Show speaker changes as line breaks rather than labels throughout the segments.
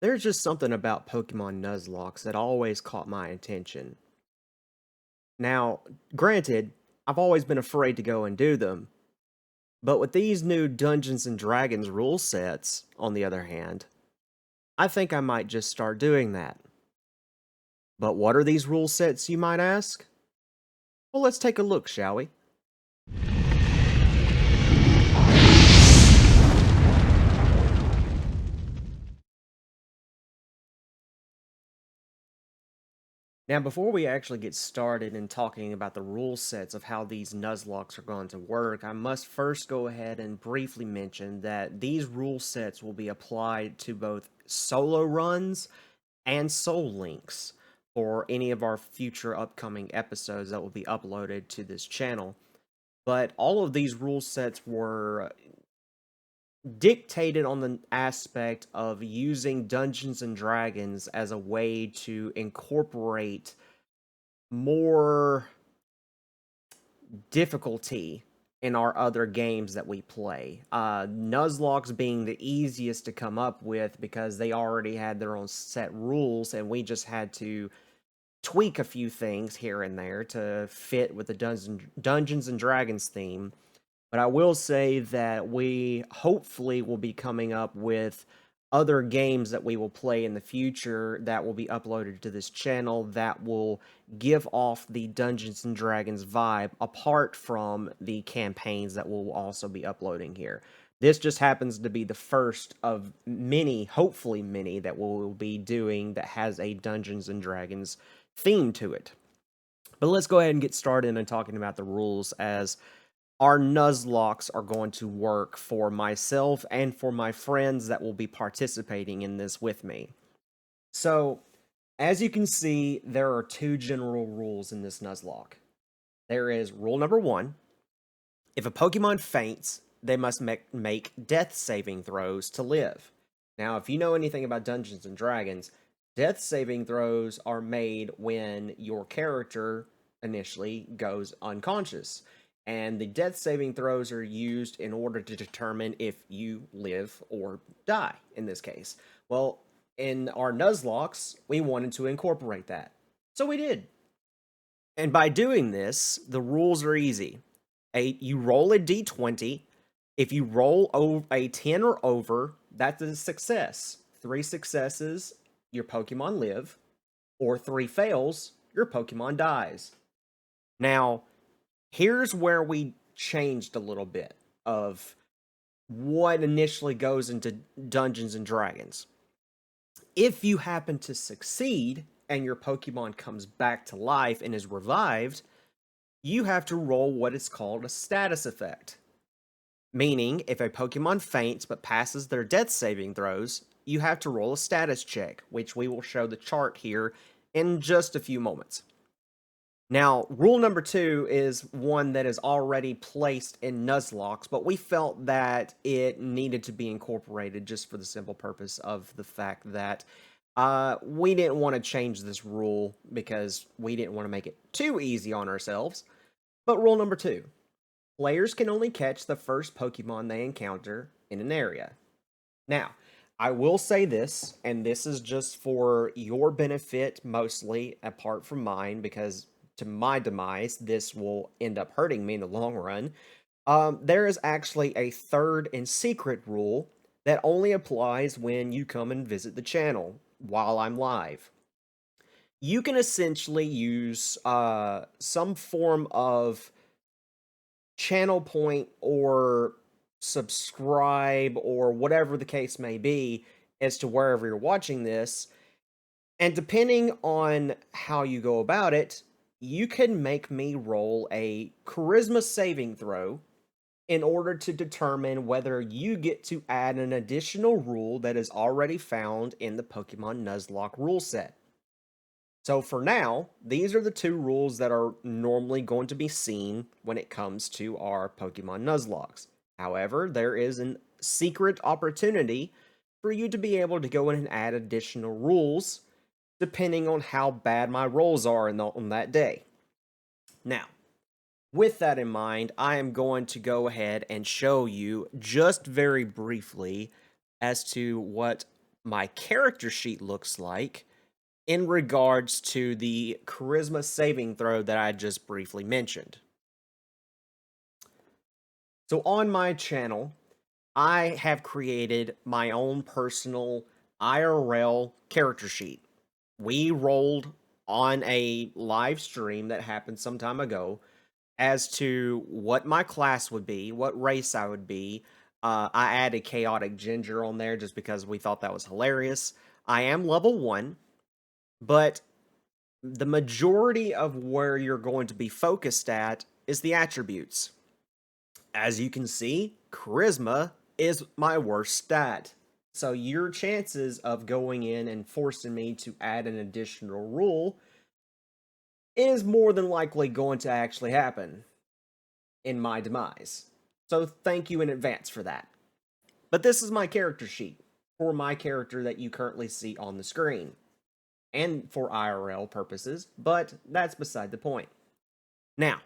There's just something about Pokemon Nuzlocke that always caught my attention. Now, granted, I've always been afraid to go and do them, but with these new Dungeons and Dragons rule sets, on the other hand, I think I might just start doing that. But what are these rule sets, you might ask? Well, let's take a look, shall we? Now, before we actually get started in talking about the rule sets of how these Nuzlocks are going to work, I must first go ahead and briefly mention that these rule sets will be applied to both solo runs and soul links for any of our future upcoming episodes that will be uploaded to this channel. But all of these rule sets were dictated on the aspect of using Dungeons and Dragons as a way to incorporate more difficulty in our other games that we play. Nuzlocke's being the easiest to come up with because they already had their own set rules, and we just had to tweak a few things here and there to fit with the Dungeons and Dragons theme. But I will say that we hopefully will be coming up with other games that we will play in the future that will be uploaded to this channel that will give off the Dungeons and Dragons vibe apart from the campaigns that we'll also be uploading here. This just happens to be the first of many, hopefully many, that we'll be doing that has a Dungeons and Dragons theme to it. But let's go ahead and get started in talking about the rules as our Nuzlocks are going to work for myself and for my friends that will be participating in this with me. So, as you can see, there are two general rules in this Nuzlocke. There is rule number one: if a Pokemon faints, they must make death saving throws to live. Now, if you know anything about Dungeons and Dragons, death saving throws are made when your character initially goes unconscious. And the death saving throws are used in order to determine if you live or die in this case. Well, in our Nuzlocks, we wanted to incorporate that. So we did. And by doing this, the rules are easy. You roll a d20. If you roll a 10 or over, that's a success. 3 successes, your Pokemon live, or 3 fails, your Pokemon dies. Now, here's where we changed a little bit of what initially goes into Dungeons and Dragons. If you happen to succeed and your Pokemon comes back to life and is revived, you have to roll what is called a status effect. Meaning, if a Pokemon faints but passes their death saving throws, you have to roll a status check, which we will show the chart here in just a few moments. Now, rule number two is one that is already placed in Nuzlocke, but we felt that it needed to be incorporated just for the simple purpose of the fact that we didn't want to change this rule because we didn't want to make it too easy on ourselves. But rule number two: players can only catch the first Pokemon they encounter in an area. Now, I will say this, and this is just for your benefit mostly, apart from mine, because to my demise, this will end up hurting me in the long run. There is actually a third and secret rule that only applies when you come and visit the channel while I'm live. You can essentially use some form of channel point or subscribe or whatever the case may be as to wherever you're watching this. And depending on how you go about it, you can make me roll a charisma saving throw in order to determine whether you get to add an additional rule that is already found in the Pokemon Nuzlocke rule set. So for now, these are the two rules that are normally going to be seen when it comes to our Pokemon Nuzlocks. However, there is a secret opportunity for you to be able to go in and add additional rules depending on how bad my rolls are on that day. Now, with that in mind, I am going to go ahead and show you just very briefly as to what my character sheet looks like in regards to the charisma saving throw that I just briefly mentioned. So on my channel, I have created my own personal IRL character sheet. We rolled on a live stream that happened some time ago as to what my class would be, what race I would be. I added Chaotic Ginger on there just because we thought that was hilarious. I am level 1, but the majority of where you're going to be focused at is the attributes. As you can see, Charisma is my worst stat. So your chances of going in and forcing me to add an additional rule is more than likely going to actually happen in my demise. So thank you in advance for that. But this is my character sheet for my character that you currently see on the screen, and for IRL purposes, but that's beside the point. Now,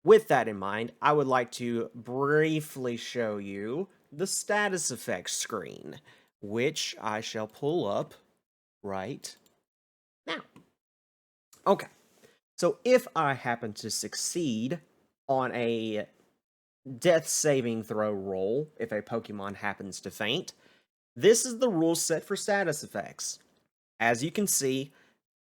with that in mind, I would like to briefly show you the status effects screen, which I shall pull up right now. Okay, so if I happen to succeed on a death saving throw roll, if a Pokemon happens to faint, this is the rule set for status effects. As you can see,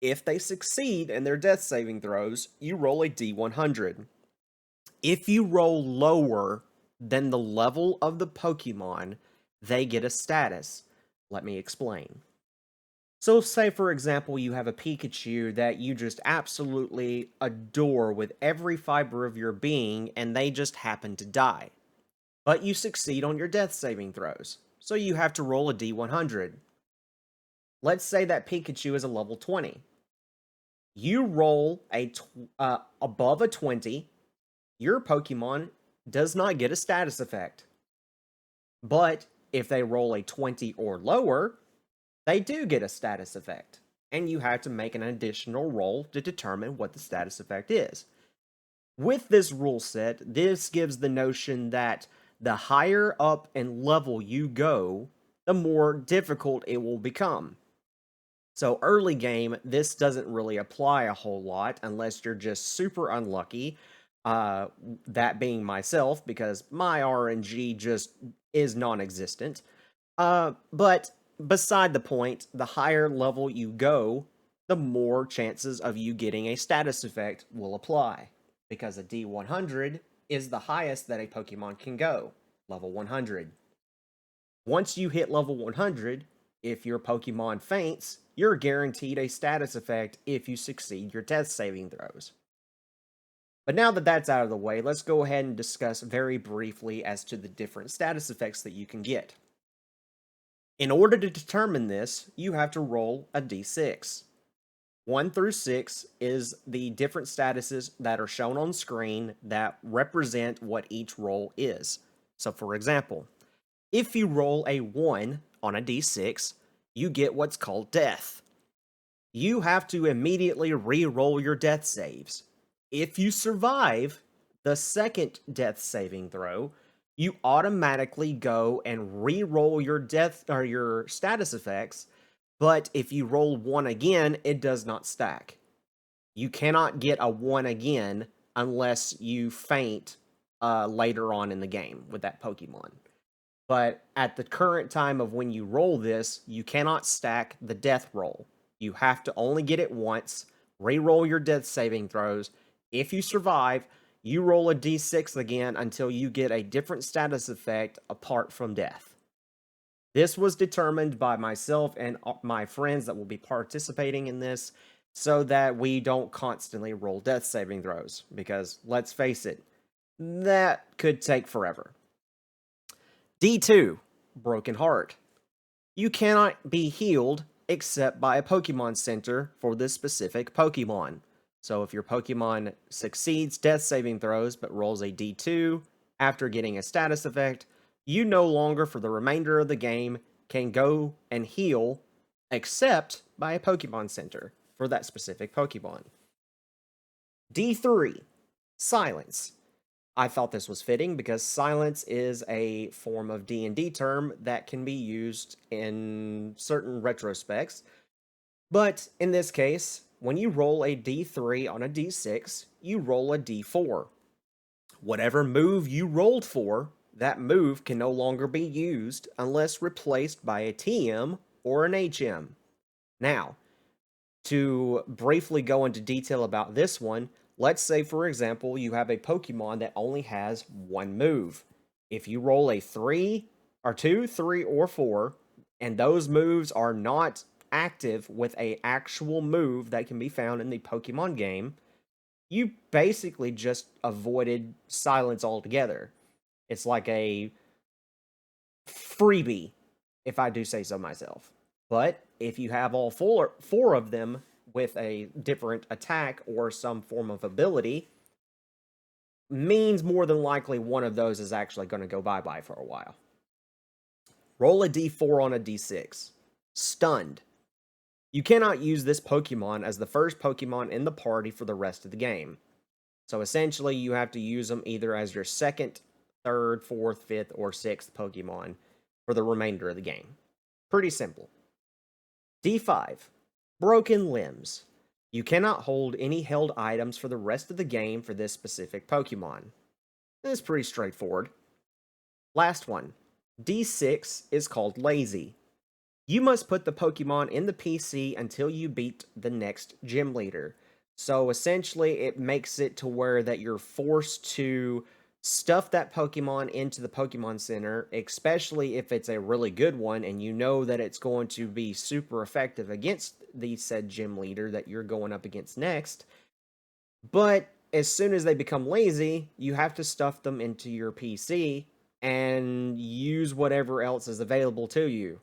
if they succeed in their death saving throws, you roll a D100. If you roll lower than the level of the Pokemon, they get a status. Let me explain. So say, for example, you have a Pikachu that you just absolutely adore with every fiber of your being, and they just happen to die. But you succeed on your death saving throws, so you have to roll a D100. Let's say that Pikachu is a level 20. You roll above a 20, your Pokemon does not get a status effect. But if they roll a 20 or lower, they do get a status effect. And you have to make an additional roll to determine what the status effect is. With this rule set, this gives the notion that the higher up in level you go, the more difficult it will become. So early game, this doesn't really apply a whole lot unless you're just super unlucky. That being myself, because my RNG just is non-existent. But beside the point, the higher level you go, the more chances of you getting a status effect will apply. Because a D100 is the highest that a Pokemon can go, level 100. Once you hit level 100, if your Pokemon faints, you're guaranteed a status effect if you succeed your death saving throws. But now that that's out of the way, let's go ahead and discuss very briefly as to the different status effects that you can get. In order to determine this, you have to roll a d6. 1 through 6 is the different statuses that are shown on screen that represent what each roll is. So for example, if you roll a 1 on a d6, you get what's called death. You have to immediately re-roll your death saves. If you survive the second death saving throw, you automatically go and re-roll your death or your status effects, but if you roll 1 again, it does not stack. You cannot get a 1 again unless you faint later on in the game with that Pokemon. But at the current time of when you roll this, you cannot stack the death roll. You have to only get it once, re-roll your death saving throws. If you survive, you roll a d6 again until you get a different status effect apart from death. This was determined by myself and my friends that will be participating in this so that we don't constantly roll death saving throws, because let's face it, that could take forever. D2, Broken Heart. You cannot be healed except by a Pokemon Center for this specific Pokemon. So if your Pokemon succeeds death saving throws but rolls a D2 after getting a status effect, you no longer for the remainder of the game can go and heal except by a Pokemon Center for that specific Pokemon. D3, Silence. I thought this was fitting because silence is a form of D&D term that can be used in certain retrospects. But in this case, when you roll a D3 on a D6, you roll a D4. Whatever move you rolled for, that move can no longer be used unless replaced by a TM or an HM. Now, to briefly go into detail about this one, let's say, for example, you have a Pokemon that only has one move. If you roll a 3, or 2, 3, or 4, and those moves are not active with a actual move that can be found in the Pokemon game, you basically just avoided silence altogether. It's like a freebie, if I do say so myself. But if you have all four of them with a different attack or some form of ability, means more than likely one of those is actually going to go bye-bye for a while. Roll a d4 on a d6. Stunned. You cannot use this Pokemon as the first Pokemon in the party for the rest of the game. So essentially, you have to use them either as your second, third, fourth, fifth, or sixth Pokemon for the remainder of the game. Pretty simple. D5. Broken limbs. You cannot hold any held items for the rest of the game for this specific Pokemon. It's pretty straightforward. Last one. D6 is called lazy. You must put the Pokemon in the PC until you beat the next gym leader. So essentially, it makes it to where that you're forced to stuff that Pokemon into the Pokemon Center, especially if it's a really good one and you know that it's going to be super effective against the said gym leader that you're going up against next. But as soon as they become lazy, you have to stuff them into your PC and use whatever else is available to you.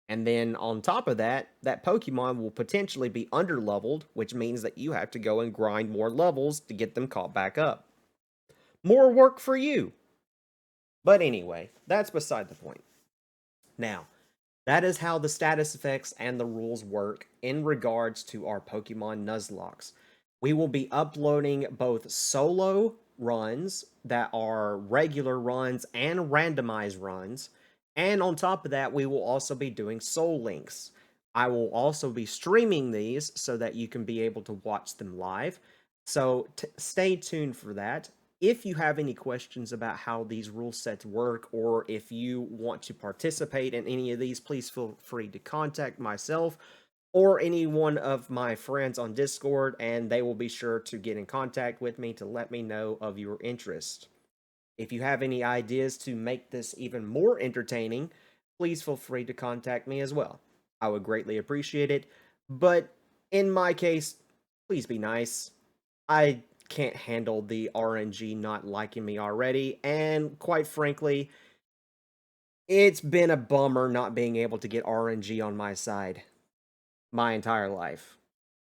And then on top of that, that Pokemon will potentially be underleveled, which means that you have to go and grind more levels to get them caught back up. More work for you. But anyway, that's beside the point. Now, that is how the status effects and the rules work in regards to our Pokemon Nuzlocks. We will be uploading both solo runs that are regular runs and randomized runs. And on top of that, we will also be doing soul links. I will also be streaming these so that you can be able to watch them live. So stay tuned for that. If you have any questions about how these rule sets work, or if you want to participate in any of these, please feel free to contact myself or any one of my friends on Discord, and they will be sure to get in contact with me to let me know of your interest. If you have any ideas to make this even more entertaining, please feel free to contact me as well. I would greatly appreciate it, but in my case, please be nice. I can't handle the RNG not liking me already, and quite frankly, it's been a bummer not being able to get RNG on my side my entire life.